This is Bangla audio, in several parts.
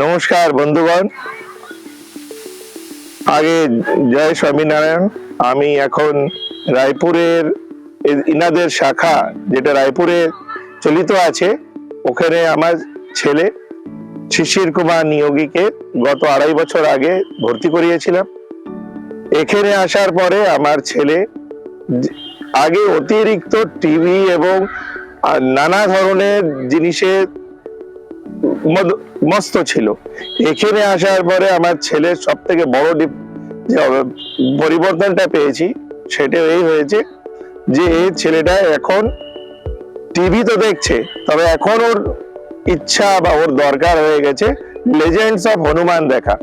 নমস্কার বন্ধুগণ, আগে জয় স্বামীনারায়ণ। আমি এখন রায়পুরের ইনাদের শাখা, যেটা রায়পুরে চলিত আছে, ওখানে আমার ছেলে শিশির কুমার নিয়োগীকে গত 2.5 বছর আগে ভর্তি করিয়েছিলাম। এখানে আসার পরে আমার ছেলে আগে অতিরিক্ত টিভি এবং নানা ধরনের জিনিসের মস্ত ছিল। এখানে আসার পরে আমার ছেলের সব থেকে বড় পরিবর্তনটা পেয়েছি, সেটা এই হয়েছে যে এই ছেলেটা এখন টিভি তো দেখছে, তবে এখন ওর ইচ্ছা বা ওর দরকার হয়ে গেছে লেজেন্ডস অফ হনুমান দেখা।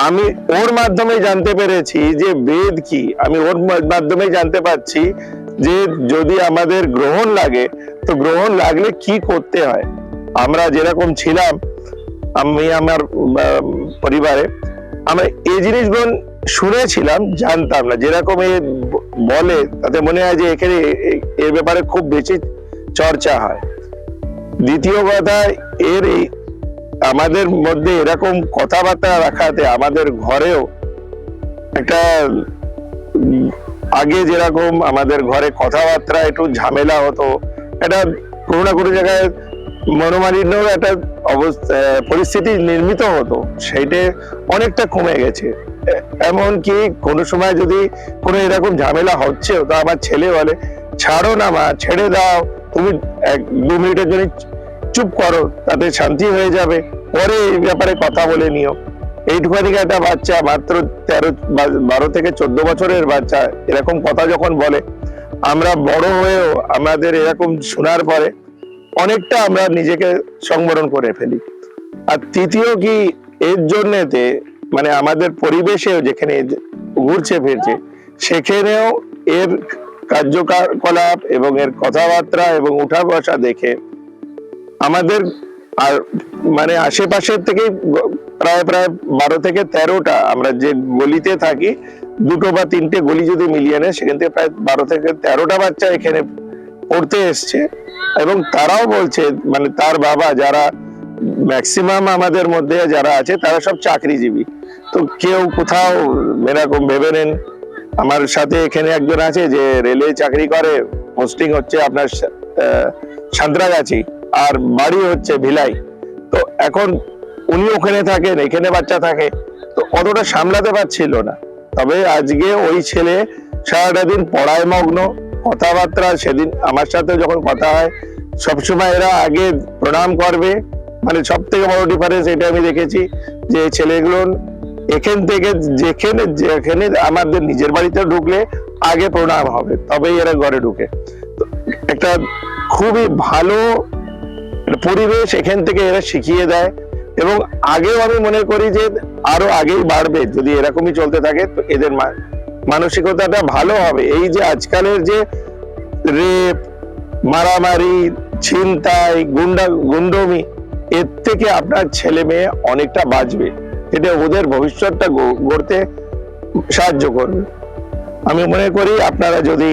আমি ওর মাধ্যমে জানতে পেরেছি যে বেদ কি, আমি ওর মাধ্যমে জানতে পারছি যে যদি আমাদের গ্রহণ লাগে তো গ্রহণ লাগলে কি করতে হয়। আমরা যেরকম ছিলাম, আমি আমার পরিবারে আমরা এই জিনিসগুলো শুনেছিলাম, জানতাম না। যেরকম এ বলে তাতে মনে হয় যে এখানে এর ব্যাপারে খুব বেশি চর্চা হয়। দ্বিতীয় কথা, এর আমাদের মধ্যে এরকম কথাবার্তা রাখাতে আমাদের ঘরেও একটা, আগে যেরকম আমাদের ঘরে কথাবার্তা একটু ঝামেলা হতো, এটা কোনো না কোনো জায়গায় মনোমালিন্য একটা অবস্থা পরিস্থিতি নির্মিত হতো, সেইটা অনেকটা কমে গেছে। এমনকি কোনো সময় যদি কোনো এরকম ঝামেলা হচ্ছে তো আমার ছেলে বলে, ছাড়ো না মা, ছেড়ে দাও, তুমি 1-2 মিনিটের জন্য চুপ করো, তাতে শান্তি হয়ে যাবে, পরে এই ব্যাপারে কথা বলে নিও। এইটুখানি একটা বাচ্চা, মাত্র 12 থেকে 14 বছরের বাচ্চা, এরকম কথা যখন বলে, আমরা বড় হয়েও আমাদের এরকম শোনার পরে অনেকটা আমরা নিজেকে সংবরণ করে ফেলি। আর তৃতীয় কি, এর জন্যতে মানে আমাদের পরিবেশেও যেখানে ঘুরছে ফিরছে, সেখানেও এর কার্যকলাপ এবং এর কথাবার্তা এবং উঠা বসা দেখে আমাদের আর মানে আশেপাশের থেকে প্রায় 12 থেকে 13টা, আমরা যে গলিতে থাকি 2 বা 3টে গলি যদি মিলিয়ে নেয়, সেখান থেকে প্রায় 12 থেকে 13টা বাচ্চা এখানে পড়তে এসছে। এবং তারাও বলছে, মানে তার বাবা, যারা ম্যাক্সিমাম আমাদের মধ্যে যারা আছে তারা সব চাকরিজীবী। তো কেউ কোথাও এরকম ভেবে নেন, আমার সাথে এখানে একজন আছে যে রেলে চাকরি করে, পোস্টিং হচ্ছে আপনার সাঁতরাগাছি, আর বাড়ি হচ্ছে ভিলাই। তো এখন উনি ওখানে থাকেন, এখানে বাচ্চা থাকে, তো অতটা সামলাতে পারছিল না। তবে আজকে ওই ছেলে সারাটা দিন পড়ায় মগ্ন, কথাবার্তা, সেদিন আমার সাথে যখন কথা হয় সবসময় এরা আগে প্রণাম করবে। মানে সব থেকে বড় ডিফারেন্স এটা আমি দেখেছি যে ছেলেগুলো এখান থেকে যেখানে আমাদের নিজের বাড়িতে ঢুকলে আগে প্রণাম হবে, তবেই এরা ঘরে ঢুকে। একটা খুবই ভালো পরিবেশ এখান থেকে এরা শিখিয়ে দেয়। এবং আগেও আমি মনে করি যে আরো আগেই বাড়বে, যদি এরকমই চলতে থাকে তো এদের মানসিকতাটা ভালো হবে। এই যে আজকালের যে রেপ, মারামারি, ছিনতাই, গুন্ডমি, এর থেকে আপনার ছেলে মেয়ে অনেকটা বাঁচবে, এটা ওদের ভবিষ্যৎটা গড়তে সাহায্য করবে। আমি মনে করি আপনারা যদি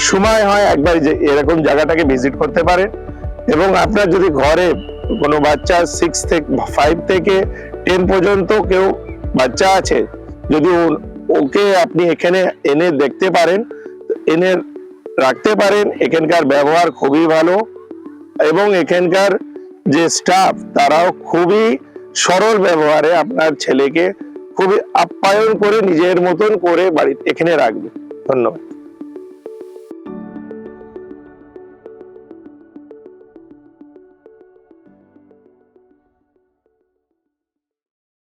সময় হয় একবার এরকম জায়গাটাকে ভিজিট করতে পারেন, এবং আপনার যদি ঘরে কোনো বাচ্চা 5 থেকে 10 পর্যন্ত কেউ বাচ্চা আছে, যদি ওকে আপনি এখানে এনে দেখতে পারেন, এনে রাখতে পারেন। এখানকার ব্যবহার খুবই ভালো, এবং এখানকার যে স্টাফ তারাও খুবই সরল ব্যবহারে আপনার ছেলেকে খুবই আপ্যায়ন করে নিজের মতন করে বাড়িতে এখানে রাখবে। ধন্যবাদ।